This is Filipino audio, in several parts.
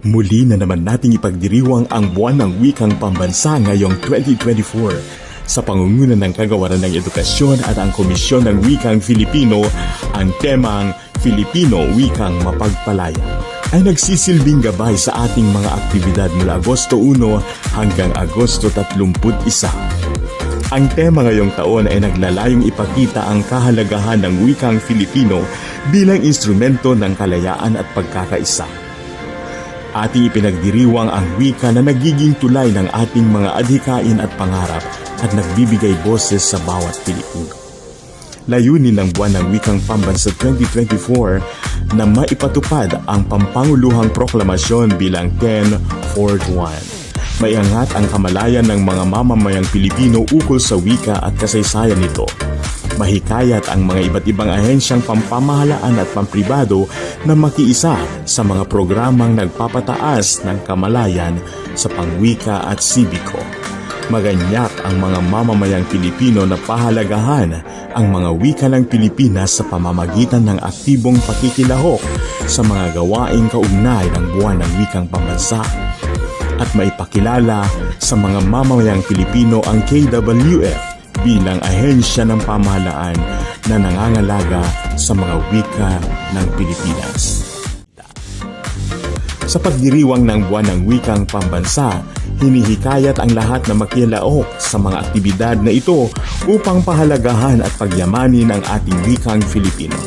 Muli na naman nating ipagdiriwang ang buwan ng wikang pambansa ngayong 2024. Sa pangunguna ng Kagawaran ng Edukasyon at ang Komisyon ng Wikang Filipino, ang temang Filipino Wikang Mapagpalaya ay nagsisilbing gabay sa ating mga aktibidad mula Agosto 1 hanggang Agosto 31. Ang tema ngayong taon ay naglalayong ipakita ang kahalagahan ng wikang Filipino bilang instrumento ng kalayaan at pagkakaisa. Ating ipinagdiriwang ang wika na nagiging tulay ng ating mga adhikain at pangarap at nagbibigay boses sa bawat Pilipino. Layunin ng Buwan ng Wikang Pambansa 2024 na maipatupad ang pampanguluhang proklamasyon bilang 10-4-1. Maiangat ang kamalayan ng mga mamamayang Pilipino ukol sa wika at kasaysayan nito. Mahikayat ang mga iba't ibang ahensyang pampamahalaan at pampribado na makiisa sa mga programang nagpapataas ng kamalayan sa pangwika at sibiko. Maganyak ang mga mamamayang Pilipino na pahalagahan ang mga wika ng Pilipinas sa pamamagitan ng aktibong pakikilahok sa mga gawaing kaugnay ng Buwan ng Wikang Pambansa at maipakilala sa mga mamamayang Pilipino ang KWF bilang ahensya ng pamahalaan na nangangalaga sa mga wika ng Pilipinas. Sa pagdiriwang ng Buwan ng Wikang Pambansa, hinihikayat ang lahat na makilaok sa mga aktibidad na ito upang pahalagahan at pagyamanin ang ating wikang Filipino.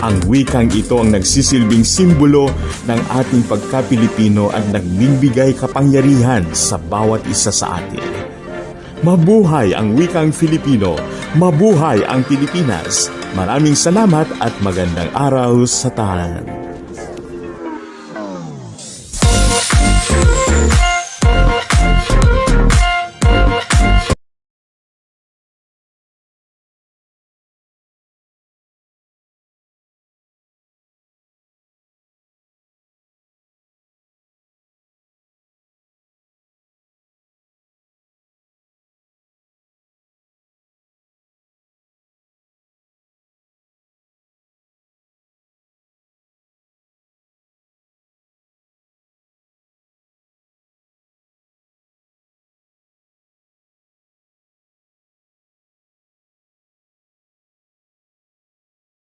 Ang wikang ito ang nagsisilbing simbolo ng ating pagka-Pilipino at nagbibigay kapangyarihan sa bawat isa sa atin. Mabuhay ang wikang Filipino! Mabuhay ang Pilipinas! Maraming salamat at magandang araw sa tahanan.